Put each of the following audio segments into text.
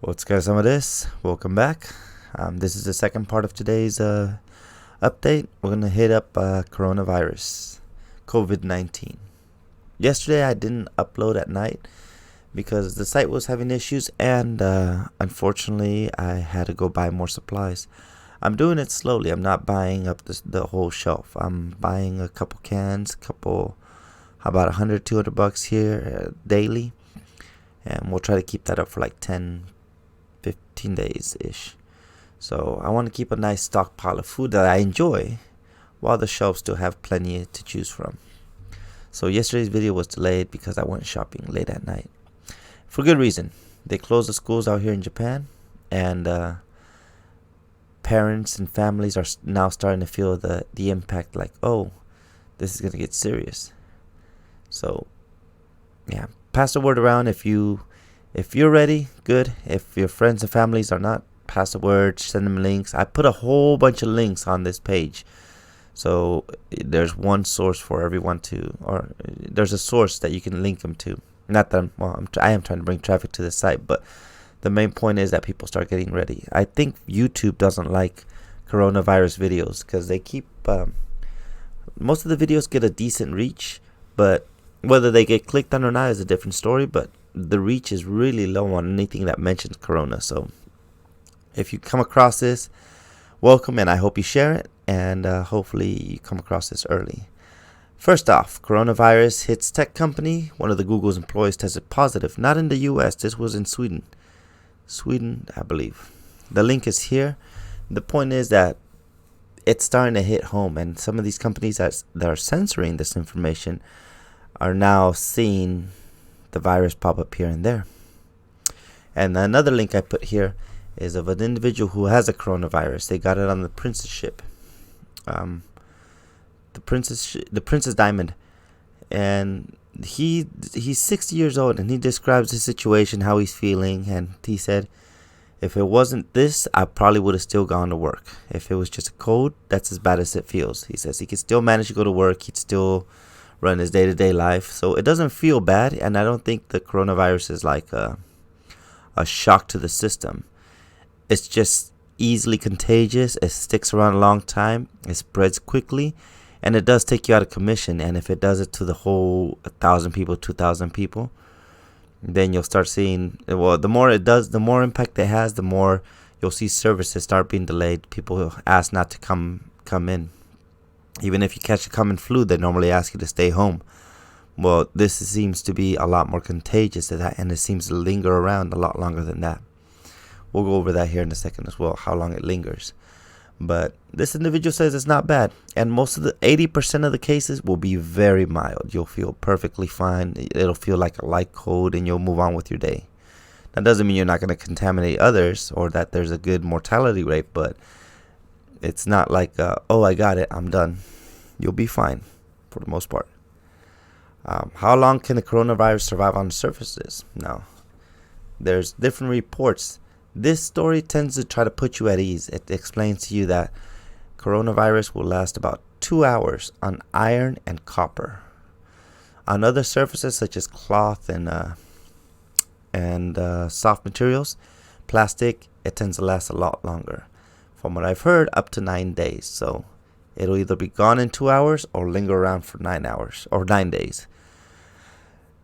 What's guys, some of this? Welcome back. This is the second part of today's update. We're gonna hit up coronavirus, COVID-19. Yesterday I didn't upload at night because the site was having issues, and unfortunately I had to go buy more supplies. I'm doing it slowly. I'm not buying up the whole shelf. I'm buying a couple cans, about 100, 200 bucks here daily, and we'll try to keep that up for like 10, 15 days ish. So I want to keep a nice stockpile of food that I enjoy while the shelves still have plenty to choose from. So yesterday's video was delayed because I went shopping late at night. For good reason. They closed the schools out here in Japan, and parents and families are now starting to feel the impact, like, oh, this is going to get serious. So yeah, pass the word around. If you're ready, good. If your friends and families are not, pass the word, send them links. I put a whole bunch of links on this page. So there's one source for everyone or there's a source that you can link them to. Not that I am trying to bring traffic to the site, but the main point is that people start getting ready. I think YouTube doesn't like coronavirus videos because they keep, most of the videos get a decent reach, but whether they get clicked on or not is a different story, but the reach is really low on anything that mentions corona. So if you come across this, welcome, and I hope you share it, and hopefully you come across this early. First off, coronavirus hits tech company. One of the Google's employees tested positive. Not in the US, this was in Sweden. Sweden, I believe. The link is here. The point is that it's starting to hit home, and some of these companies that are censoring this information are now seeing the virus pop up here and there. And another link I put here is of an individual who has a coronavirus. They got it on the Princess ship, the Princess Diamond, and he's 60 years old, and he describes his situation, how he's feeling, and he said, if it wasn't this, I probably would have still gone to work. If it was just a cold, that's as bad as it feels. He says he could still manage to go to work. He'd still run his day-to-day life. So it doesn't feel bad, and I don't think the coronavirus is like a shock to the system. It's just easily contagious. It sticks around a long time. It spreads quickly, and it does take you out of commission. And if it does it to the whole 1,000 people, 2,000 people, then you'll start seeing, well, the more it does, the more impact it has, the more you'll see services start being delayed. People ask not to come in. Even if you catch a common flu, they normally ask you to stay home. Well, this seems to be a lot more contagious than that, and it seems to linger around a lot longer than that. We'll go over that here in a second as well, how long it lingers. But this individual says it's not bad, and most of the 80% of the cases will be very mild. You'll feel perfectly fine. It'll feel like a light cold, and you'll move on with your day. That doesn't mean you're not going to contaminate others or that there's a good mortality rate, but it's not like, oh, I got it, I'm done. You'll be fine for the most part. How long can the coronavirus survive on surfaces? Now, there's different reports. This story tends to try to put you at ease. It explains to you that coronavirus will last about 2 hours on iron and copper. On other surfaces such as cloth and soft materials, plastic, it tends to last a lot longer. From what I've heard, up to 9 days. So it'll either be gone in 2 hours or linger around for 9 hours or 9 days.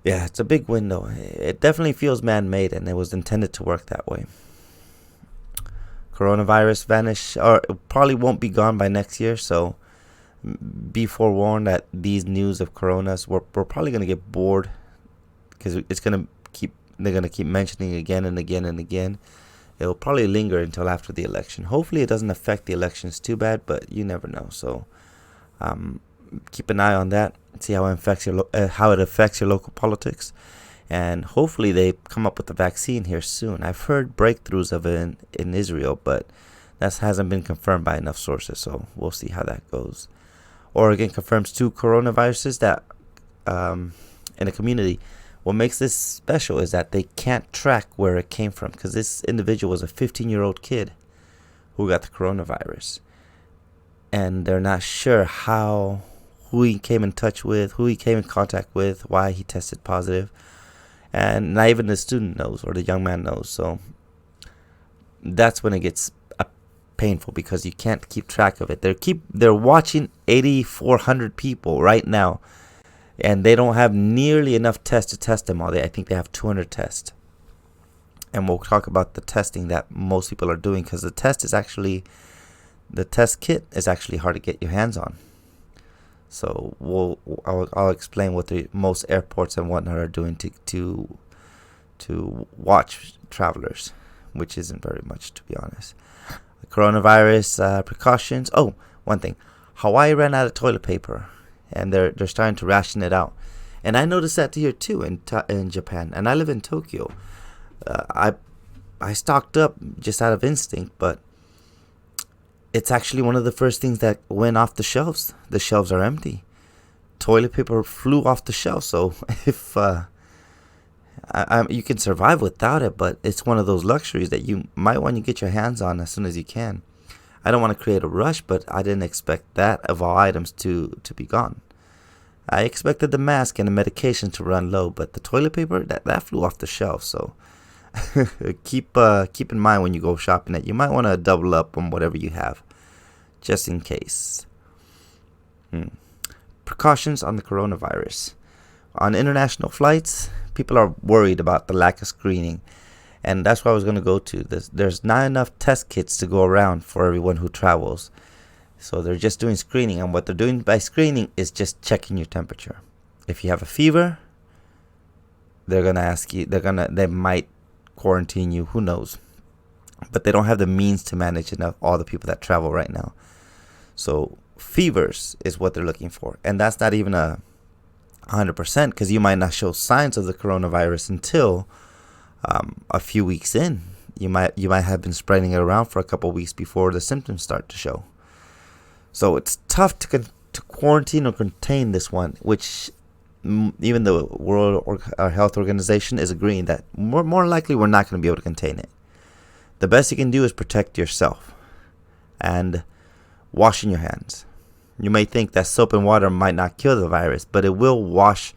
Yeah, it's a big window. It definitely feels man-made, and it was intended to work that way. Coronavirus vanish, or it probably won't be gone by next year. So be forewarned that these news of coronas, we're probably gonna get bored because they're gonna keep mentioning again and again and again. It'll probably linger until after the election. Hopefully it doesn't affect the elections too bad, but you never know. So keep an eye on that. See how it affects your local politics. And hopefully they come up with a vaccine here soon. I've heard breakthroughs of it in Israel, but that hasn't been confirmed by enough sources. So we'll see how that goes. Oregon confirms 2 coronaviruses that in a community. What makes this special is that they can't track where it came from, because this individual was a 15-year-old kid who got the coronavirus, and they're not sure who he came in touch with, who he came in contact with, why he tested positive, and not even the student knows or the young man knows. So that's when it gets painful, because you can't keep track of it. They're watching 8,400 people right now, and they don't have nearly enough tests to test them all. I think they have 200 tests. And we'll talk about the testing that most people are doing, because the test kit is actually hard to get your hands on. So I'll explain what the most airports and whatnot are doing to watch travelers, which isn't very much, to be honest. The coronavirus precautions. Oh, one thing, Hawaii ran out of toilet paper, and they're starting to ration it out. And I noticed that here too in Japan. And I live in Tokyo. I stocked up just out of instinct, but it's actually one of the first things that went off the shelves. The shelves are empty. Toilet paper flew off the shelf. So if you can survive without it, but it's one of those luxuries that you might want to get your hands on as soon as you can. I don't want to create a rush, but I didn't expect that of all items to be gone. I expected the mask and the medication to run low, but the toilet paper, that flew off the shelf. So keep in mind when you go shopping that you might want to double up on whatever you have, just in case. Precautions on the coronavirus. On international flights, people are worried about the lack of screening, and that's what I was going to go to. There's not enough test kits to go around for everyone who travels, so they're just doing screening. And what they're doing by screening is just checking your temperature. If you have a fever, they're gonna ask you. They might quarantine you, who knows, but they don't have the means to manage enough all the people that travel right now. So fevers is what they're looking for, and that's not even 100%, because you might not show signs of the coronavirus until a few weeks in. You might have been spreading it around for a couple weeks before the symptoms start to show. So it's tough to quarantine or contain this one, which even the World Health Organization is agreeing that more likely we're not going to be able to contain it. The best you can do is protect yourself and washing your hands. You may think that soap and water might not kill the virus, but it will wash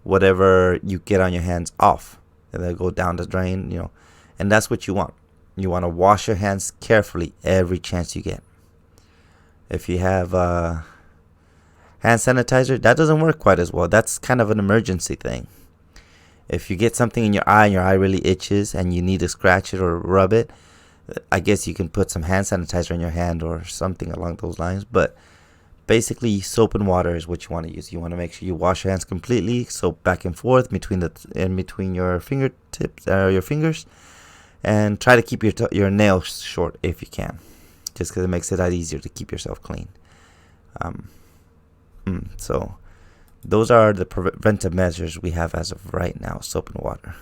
whatever you get on your hands off, and they'll go down the drain, and that's what you want. You want to wash your hands carefully every chance you get. If you have hand sanitizer, that doesn't work quite as well. That's kind of an emergency thing. If you get something in your eye and your eye really itches and you need to scratch it or rub it, I guess you can put some hand sanitizer in your hand or something along those lines. But basically, soap and water is what you want to use. You want to make sure you wash your hands completely, soap back and forth between your fingertips, your fingers, and try to keep your nails short if you can, just because it makes it a lot easier to keep yourself clean. So those are the preventive measures we have as of right now: soap and water,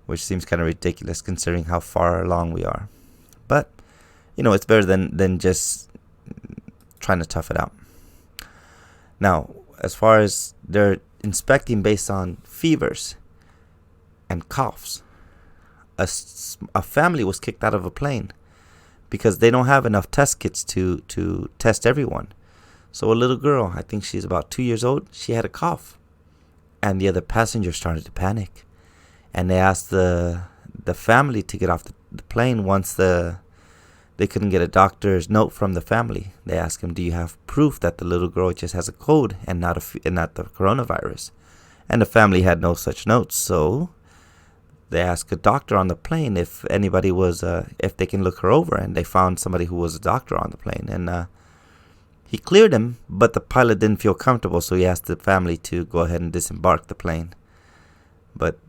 which seems kind of ridiculous considering how far along we are. But it's better than just trying to tough it out. Now, as far as they're inspecting based on fevers and coughs, a family was kicked out of a plane because they don't have enough test kits to test everyone. So a little girl, I think she's about 2 years old, she had a cough, and the other passengers started to panic, and they asked the family to get off the plane once they couldn't get a doctor's note from the family. They asked him, "Do you have proof that the little girl just has a cold and not the coronavirus?" And the family had no such notes, so they asked a doctor on the plane if anybody was if they can look her over, and they found somebody who was a doctor on the plane, and he cleared him, but the pilot didn't feel comfortable, so he asked the family to go ahead and disembark the plane. But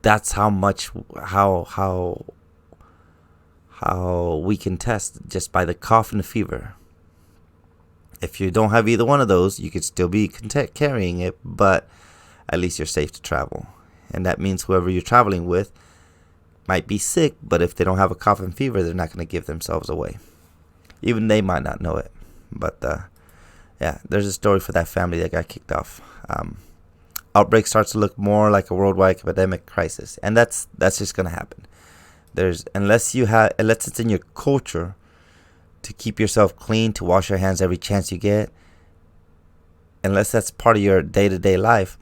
that's how we can test, just by the cough and the fever. If you don't have either one of those, you could still be carrying it, but at least you're safe to travel. And that means whoever you're traveling with might be sick, but if they don't have a cough and fever, they're not going to give themselves away. Even they might not know it. But there's a story for that family that got kicked off. Outbreak starts to look more like a worldwide epidemic crisis, and that's just going to happen. Unless it's in your culture to keep yourself clean, to wash your hands every chance you get, unless that's part of your day-to-day life,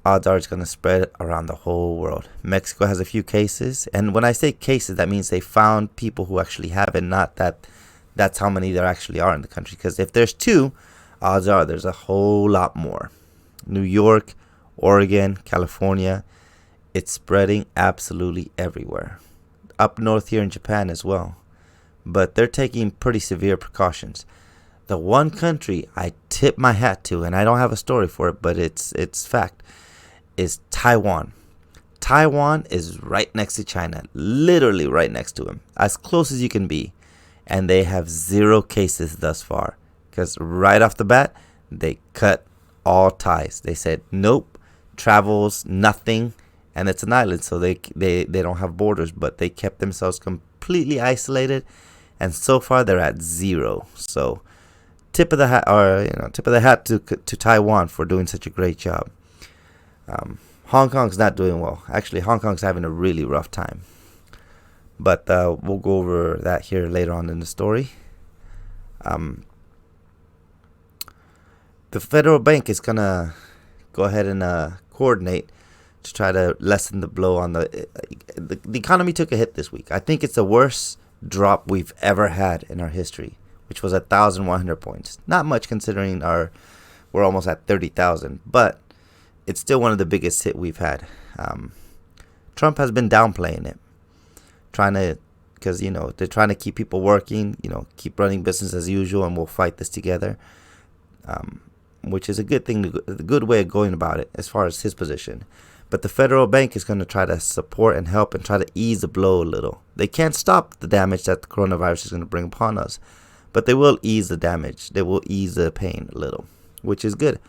odds are it's going to spread around the whole world. Mexico has a few cases, and when I say cases, that means they found people who actually have it, not that that's how many there actually are in the country. Because if there's 2, odds are there's a whole lot more. New York, Oregon, California, it's spreading absolutely everywhere. Up north here in Japan as well. But they're taking pretty severe precautions. The one country I tip my hat to, and I don't have a story for it, but it's fact, is Taiwan. Taiwan is right next to China, literally right next to them, as close as you can be. And they have 0 cases thus far. Because right off the bat, they cut all ties. They said, nope, travels, nothing. And it's an island, so they don't have borders. But they kept themselves completely isolated. And so far, they're at 0. So tip of the hat to Taiwan for doing such a great job. Hong Kong's not doing well. Actually, Hong Kong's having a really rough time. But we'll go over that here later on in the story. The federal bank is going to go ahead and coordinate to try to lessen the blow on the economy. Took a hit this week. I think it's the worst drop we've ever had in our history, which was 1,100 points. Not much considering we're almost at 30,000, but it's still one of the biggest hit we've had. Trump has been downplaying it, because they're trying to keep people working, keep running business as usual, and we'll fight this together. Which is a good thing, a good way of going about it as far as his position. But the federal bank is going to try to support and help and try to ease the blow a little. They can't stop the damage that the coronavirus is going to bring upon us, but they will ease the damage. They will ease the pain a little, which is good.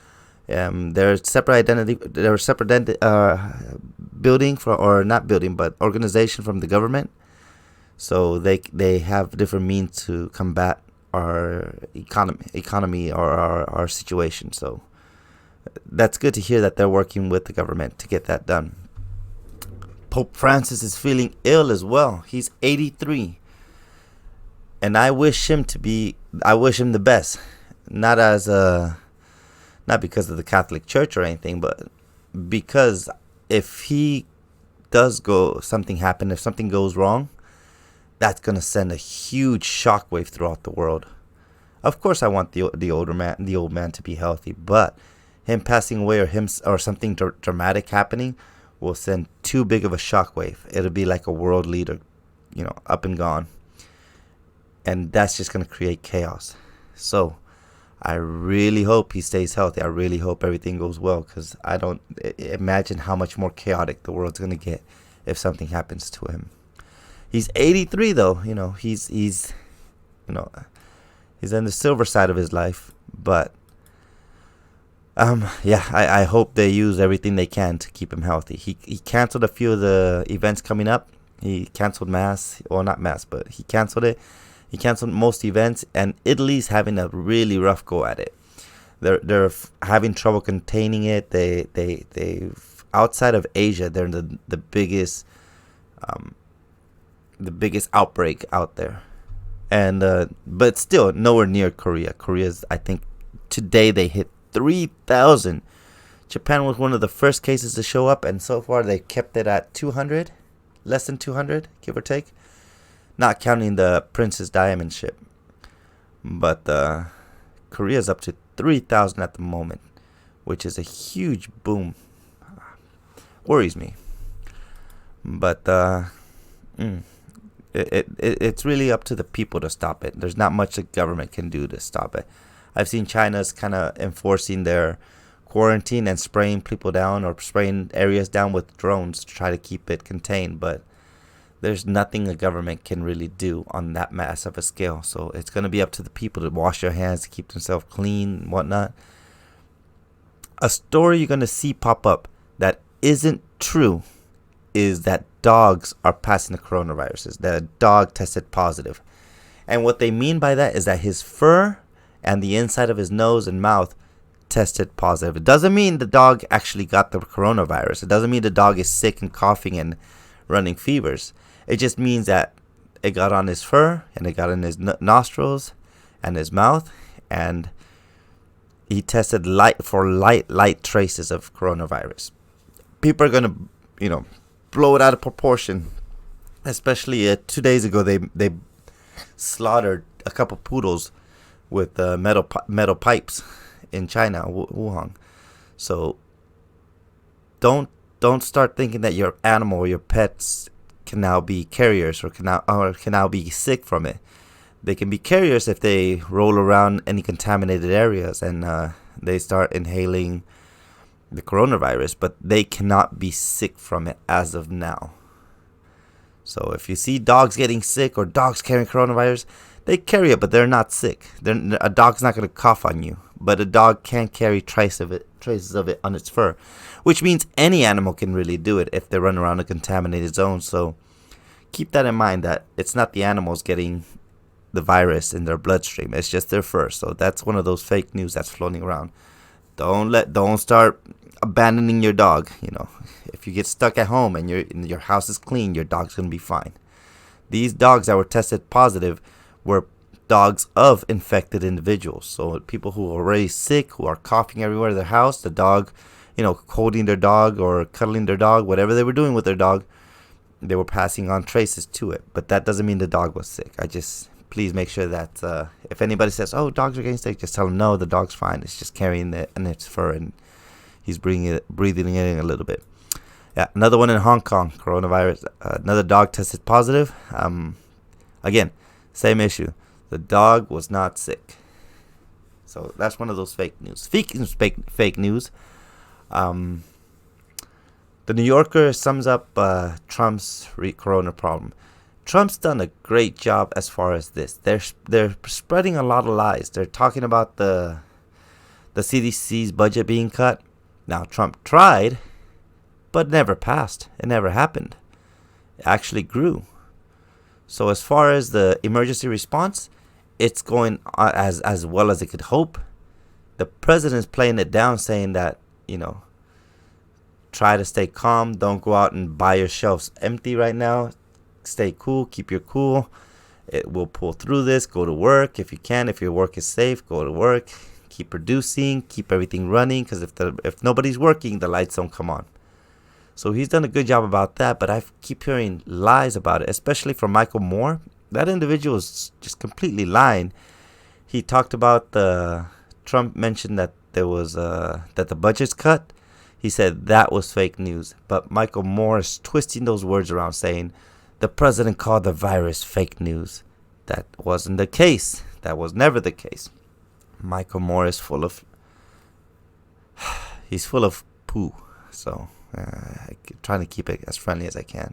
They're separate building but organization from the government. So they have different means to combat our economy or our situation. So that's good to hear that they're working with the government to get that done. Pope Francis is feeling ill as well. He's 83. And I wish him the best. Not because of the Catholic Church or anything, but because if he does if something goes wrong, that's going to send a huge shockwave throughout the world. Of course, I want the old man to be healthy, but him passing away or something dramatic happening will send too big of a shockwave. It'll be like a world leader, up and gone. And that's just going to create chaos. So I really hope he stays healthy. I really hope everything goes well, because I don't imagine how much more chaotic the world's going to get if something happens to him. He's 83 though, he's on the silver side of his life, but I hope they use everything they can to keep him healthy. He canceled a few of the events coming up. He canceled mass, or not mass, but he canceled it. He canceled most events, and Italy's having a really rough go at it. They're having trouble containing it. They outside of Asia, they're the biggest outbreak out there, and but still nowhere near Korea. Korea's, I think today they hit 3,000. Japan was one of the first cases to show up, and so far they kept it at 200, less than 200, give or take, not counting the Princess Diamond ship. But Korea's up to 3,000 at the moment, which is a huge boom. Worries me, but it's really up to the people to stop it. There's not much the government can do to stop it. I've seen China's kind of enforcing their quarantine and spraying people down or spraying areas down with drones to try to keep it contained, but there's nothing the government can really do on that massive a scale. So it's going to be up to the people to wash their hands, to keep themselves clean and whatnot. A story you're going to see pop up that isn't true is that dogs are passing the coronaviruses, that a dog tested positive. And what they mean by that is that his fur and the inside of his nose and mouth tested positive. It doesn't mean the dog actually got the coronavirus. It doesn't mean the dog is sick and coughing and running fevers. It just means that it got on his fur and it got in his nostrils and his mouth, and he tested light traces of coronavirus. people are gonna, blow it out of proportion. Especially 2 days ago, they slaughtered a couple poodles with metal pipes in China, Wuhan. So don't start thinking that your animal or your pets can now be carriers or can now be sick from it. They can be carriers if they roll around any contaminated areas and they start inhaling the coronavirus, but they cannot be sick from it as of now. So if you see dogs getting sick or dogs carrying coronavirus, they carry it, but they're not sick. A dog's not going to cough on you, but a dog can carry traces of it on its fur, which means any animal can really do it if they run around a contaminated zone. So keep that in mind, that it's not the animals getting the virus in their bloodstream. It's just their fur. So that's one of those fake news that's floating around. Don't start abandoning your dog. If you get stuck at home and your house is clean, your dog's gonna be fine. These dogs that were tested positive were dogs of infected individuals. So people who are already sick, who are coughing everywhere in their house, the dog, holding their dog or cuddling their dog, whatever they were doing with their dog, they were passing on traces to it. But that doesn't mean the dog was sick. Please make sure that if anybody says, "Oh, dogs are getting sick," just tell them no, the dog's fine. It's just carrying it in its fur and he's breathing it in a little bit. Yeah, another one in Hong Kong, coronavirus. Another dog tested positive. Again, same issue. The dog was not sick. So that's one of those fake news. Fake news. The New Yorker sums up Trump's corona problem. Trump's done a great job as far as this. They're spreading a lot of lies. They're talking about the CDC's budget being cut. Now, Trump tried, but never passed. It never happened. It actually grew. So as far as the emergency response, it's going as well as it could hope. The president's playing it down, saying that, try to stay calm. Don't go out and buy your shelves empty right now. Stay cool. Keep your cool. It will pull through this. Go to work if you can. If your work is safe, go to work. Keep producing. Keep everything running. Because if nobody's working, the lights don't come on. So he's done a good job about that. But I keep hearing lies about it, especially from Michael Moore. That individual is just completely lying. He talked about Trump mentioned that there was that the budget's cut. He said that was fake news. But Michael Moore is twisting those words around, saying the president called the virus fake news. That wasn't the case. That was never the case. Michael Moore is full of poo. So I'm trying to keep it as friendly as I can.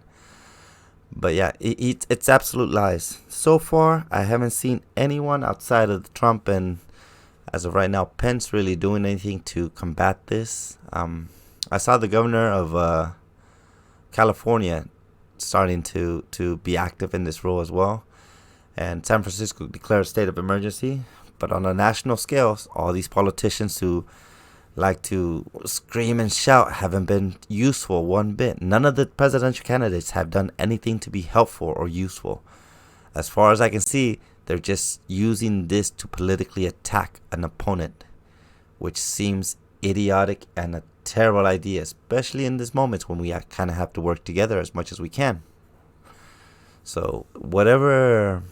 But yeah, it's absolute lies. So far, I haven't seen anyone outside of Trump and, as of right now, Pence really doing anything to combat this. I saw the governor of California starting to be active in this role as well. And San Francisco declared a state of emergency. But on a national scale, all these politicians who like to scream and shout haven't been useful one bit. None of the presidential candidates have done anything to be helpful or useful. As far as I can see, they're just using this to politically attack an opponent, which seems idiotic and a terrible idea, especially in this moment when we kind of have to work together as much as we can. So whatever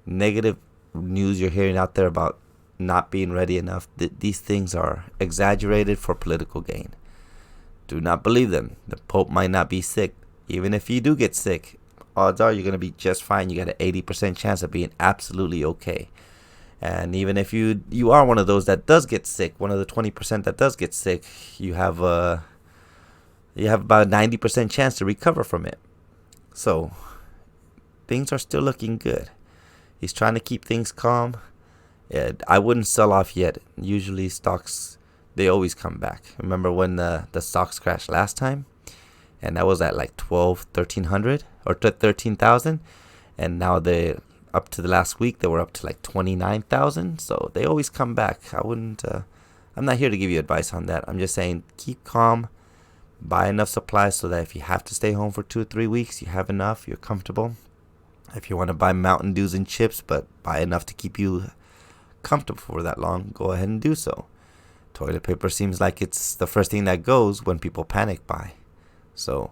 negative news you're hearing out there about not being ready enough, these things are exaggerated for political gain. Do not believe them. The Pope might not be sick. Even if you do get sick, odds are you're going to be just fine. You got an 80% chance of being absolutely okay. And even if you are one of those that does get sick, one of the 20% that does get sick, you have about a 90% chance to recover from it. So things are still looking good. He's trying to keep things calm. I wouldn't sell off yet. Usually stocks, they always come back. Remember when the stocks crashed last time? And that was at like 1,300 or 13,000. And now they up to the last week, they were up to like 29,000. So they always come back. I'm not here to give you advice on that. I'm just saying keep calm. Buy enough supplies so that if you have to stay home for 2 or 3 weeks, you have enough. You're comfortable. If you want to buy Mountain Dews and chips, but buy enough to keep you comfortable for that long, go ahead and do so. Toilet paper seems like it's the first thing that goes when people panic buy. So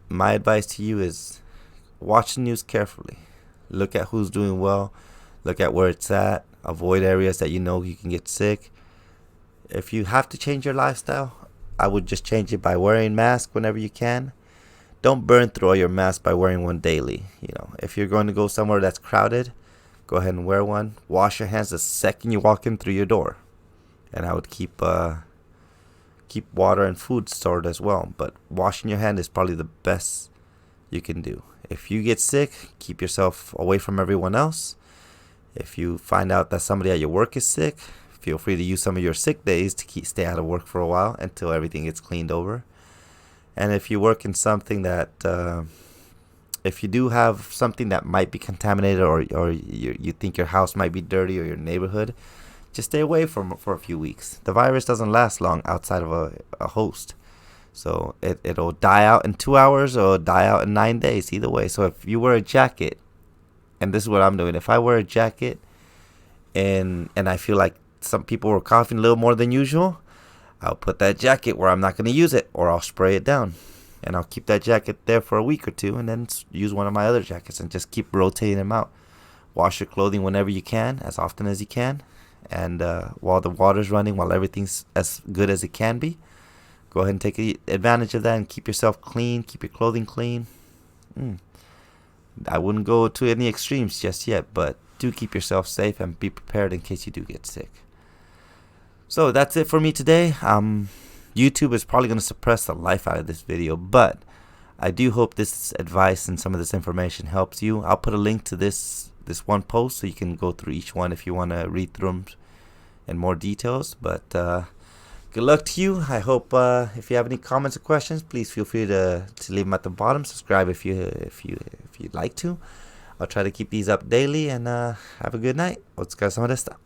my advice to you is watch the news carefully. Look at who's doing well. Look at where it's at. Avoid areas that you know you can get sick. If you have to change your lifestyle, I would just change it by wearing masks whenever you can. Don't burn through all your masks by wearing one daily. If you're going to go somewhere that's crowded, go ahead and wear one. Wash your hands the second you walk in through your door. And I would keep water and food stored as well. But washing your hand is probably the best you can do. If you get sick, keep yourself away from everyone else. If you find out that somebody at your work is sick, feel free to use some of your sick days to stay out of work for a while until everything gets cleaned over. And if you work in something that, if you do have something that might be contaminated, or you think your house might be dirty, or your neighborhood, just stay away for a few weeks. The virus doesn't last long outside of a host. So it'll die out in 2 hours or die out in 9 days, either way. So if you wear a jacket, and this is what I'm doing, if I wear a jacket and I feel like some people were coughing a little more than usual, I'll put that jacket where I'm not going to use it, or I'll spray it down. And I'll keep that jacket there for a week or two, and then use one of my other jackets and just keep rotating them out. Wash your clothing whenever you can, as often as you can. And while the water's running, while everything's as good as it can be, go ahead and take advantage of that and keep yourself clean, keep your clothing clean. I wouldn't go to any extremes just yet, but do keep yourself safe and be prepared in case you do get sick. So that's it for me today. YouTube is probably going to suppress the life out of this video, but I do hope this advice and some of this information helps you. I'll put a link to this one post so you can go through each one if you want to read through them in more details. But good luck to you. I hope if you have any comments or questions, please feel free to leave them at the bottom. Subscribe if you'd like to. I'll try to keep these up daily, and have a good night. Otsukaresama deshita.